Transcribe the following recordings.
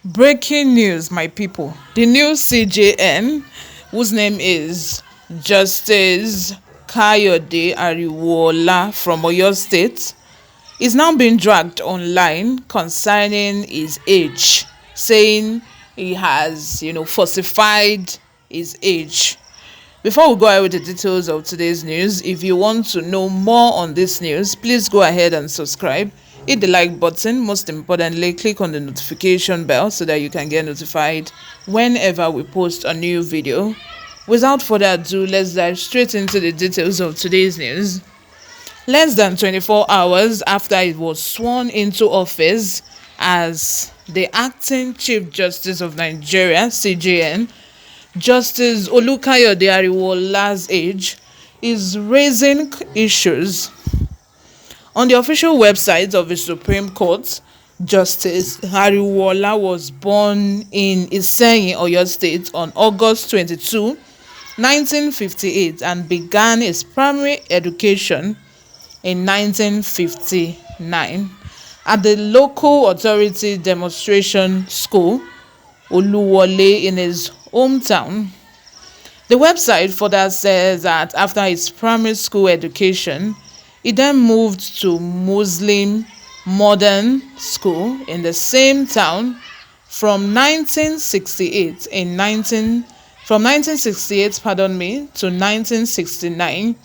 Breaking news, my people. The new CJN, whose name is Justice Kayode Ariwola from Oyo State, is now being dragged online concerning his age, saying he has, falsified his age. Before we go ahead with the details of today's news, if you want to know more on this news, please go ahead and subscribe. Hit the like button. Most importantly, click on the notification bell so that you can get notified whenever we post a new video. Without further ado, let's dive straight into the details of today's news. Less than 24 hours after it was sworn into office as the acting Chief Justice of Nigeria, CJN, Justice Olukayode Ariwola's age is raising issues. On the official website of the Supreme Court, Justice Ariwola was born in Iseyin, Oyo State on August 22, 1958 and began his primary education in 1959 at the local authority demonstration school, Oluwole, in his hometown. The website further says that after his primary school education, he then moved to Muslim Modern School in the same town from 1968 to 1969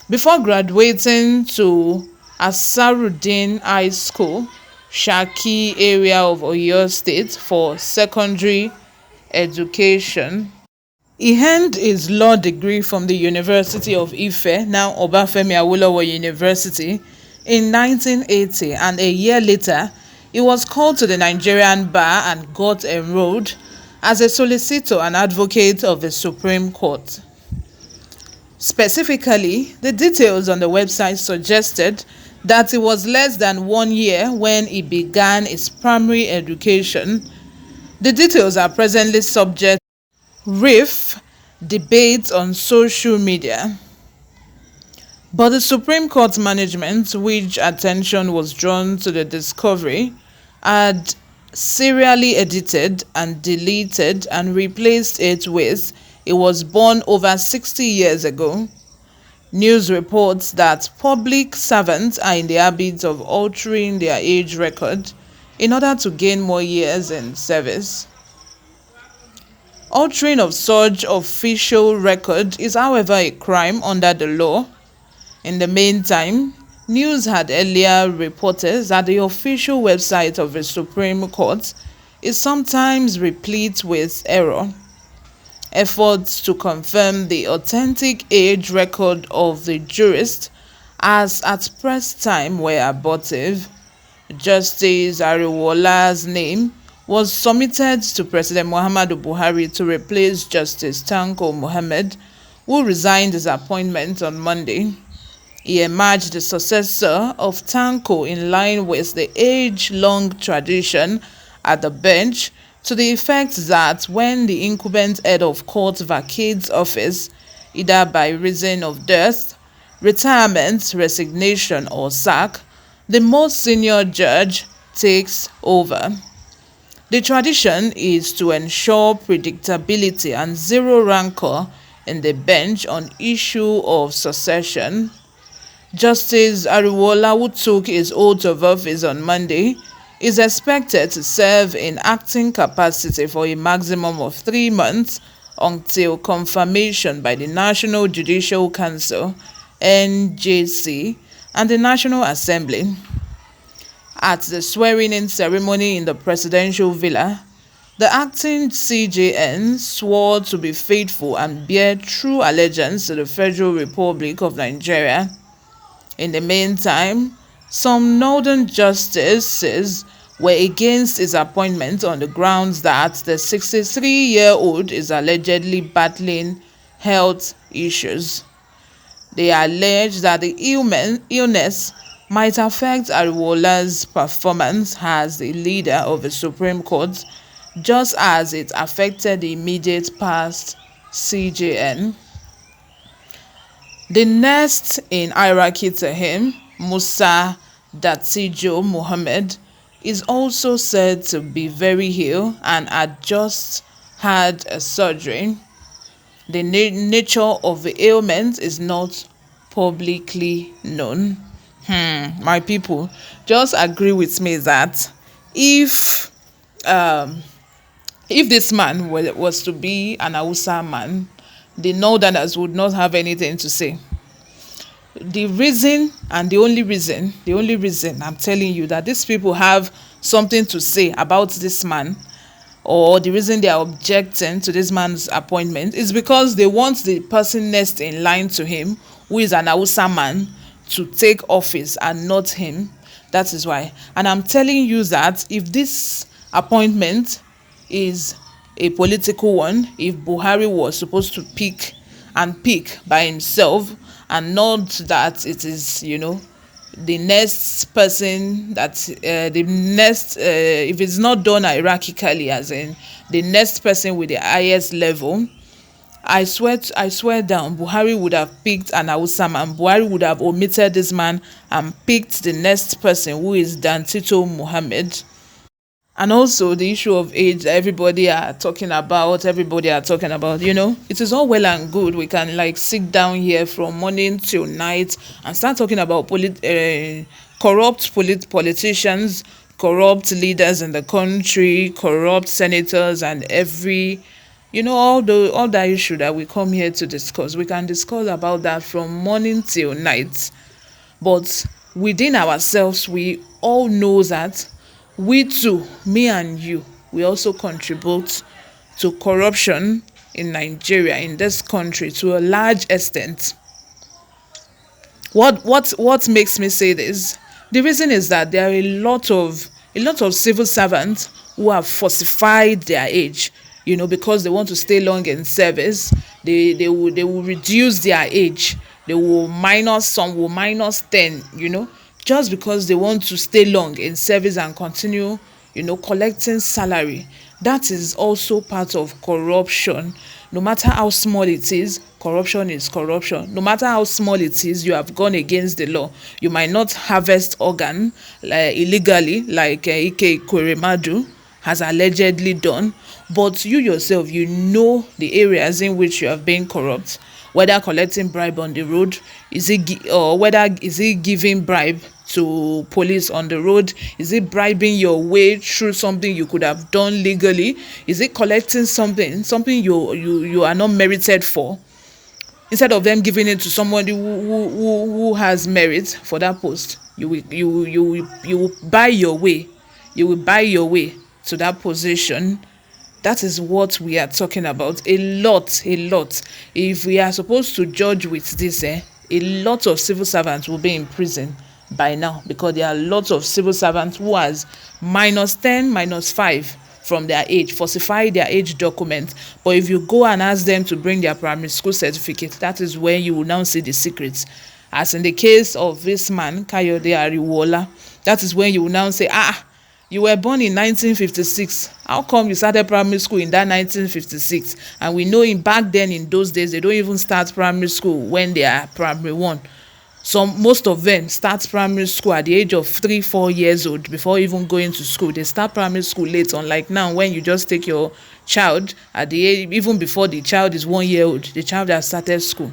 before graduating to Asaruddin High School, Shaki area of Oyo State for secondary education. He earned his law degree from the University of Ife, now Obafemi Awolowo University, in 1980, and a year later, he was called to the Nigerian bar and got enrolled as a solicitor and advocate of the Supreme Court. Specifically, the details on the website suggested that it was less than 1 year when he began his primary education. The details are presently subject to rift debates on social media. But the Supreme Court management, which attention was drawn to the discovery, had serially edited and deleted and replaced it with "it was born over 60 years ago." News reports that public servants are in the habit of altering their age record in order to gain more years in service. Altering of such official record is, however, a crime under the law. In the meantime, news had earlier reported that the official website of the Supreme Court is sometimes replete with error. Efforts to confirm the authentic age record of the jurist as at press time were abortive. Justice Ariwola's name was submitted to President Muhammadu Buhari to replace Justice Tanko Mohammed, who resigned his appointment on Monday. He emerged the successor of Tanko in line with the age-long tradition at the bench, to the effect that when the incumbent head of court vacates office, either by reason of death, retirement, resignation, or sack, the most senior judge takes over. The tradition is to ensure predictability and zero rancor in the bench on issue of succession. Justice Ariwola, who took his oath of office on Monday, is expected to serve in acting capacity for a maximum of 3 months until confirmation by the National Judicial Council (NJC) and the National Assembly. At the swearing-in ceremony in the presidential villa, the acting CJN swore to be faithful and bear true allegiance to the Federal Republic of Nigeria. In the meantime, some northern justices were against his appointment on the grounds that the 63-year-old is allegedly battling health issues. They allege that the illness might affect Ariwola's performance as the leader of the Supreme Court, just as it affected the immediate past CJN. The next in hierarchy to him, Musa Datijo Mohammed, is also said to be very ill and had just had a surgery. The nature of the ailment is not publicly known. My people, just agree with me that if this man was to be an Hausa man, the Northerners would not have anything to say. The reason and the only reason I'm telling you that these people have something to say about this man, or the reason they are objecting to this man's appointment, is because they want the person next in line to him, who is an Hausa man, to take office and not him. That is why. And I'm telling you that if this appointment is a political one, if Buhari was supposed to pick by himself, and not that it is, the next person that the next if it's not done hierarchically, as in the next person with the highest level, I swear down, Buhari would have picked an Hausa man. Buhari would have omitted this man and picked the next person, who is Dantito Muhammad. And also the issue of age, everybody are talking about, it is all well and good. We can sit down here from morning till night and start talking about corrupt politicians, corrupt leaders in the country, corrupt senators, and all that issue that we come here to discuss. We can discuss about that from morning till night. But within ourselves, we all know that we too, me and you, we also contribute to corruption in Nigeria, in this country, to a large extent. What makes me say this? The reason is that there are a lot of civil servants who have falsified their age, because they want to stay long in service. They will reduce their age. Some will minus 10, just because they want to stay long in service and continue, collecting salary. That is also part of corruption. No matter how small it is, corruption is corruption. No matter how small it is, you have gone against the law. You might not harvest organ illegally, like Ike Ikweremadu has allegedly done, but you yourself, the areas in which you have been corrupt, whether collecting bribe on the road, is it giving bribe to police on the road, is it bribing your way through something you could have done legally, is it collecting something you are not merited for, instead of them giving it to somebody who has merit for that post. You will buy your way to that position. That is what we are talking about. A lot. If we are supposed to judge with this, a lot of civil servants will be in prison by now, because there are lots of civil servants who has -10, -5 from their age, falsify their age documents. But if you go and ask them to bring their primary school certificate, that is when you will now see the secrets. As in the case of this man, Kayode Ariwola, that is when you will now say, you were born in 1956. How come you started primary school in that 1956? And we know back then, in those days, they don't even start primary school when they are primary 1. Most of them start primary school at the age of 3-4 years old before even going to school. They start primary school late, unlike now when you just take your child at the age, even before the child is 1 year old, the child has started school.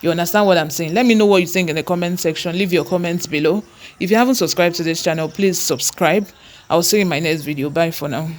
You understand what I'm saying? Let me know what you think in the comment section. Leave your comments below. If you haven't subscribed to this channel, please subscribe. I'll see you in my next video. Bye for now.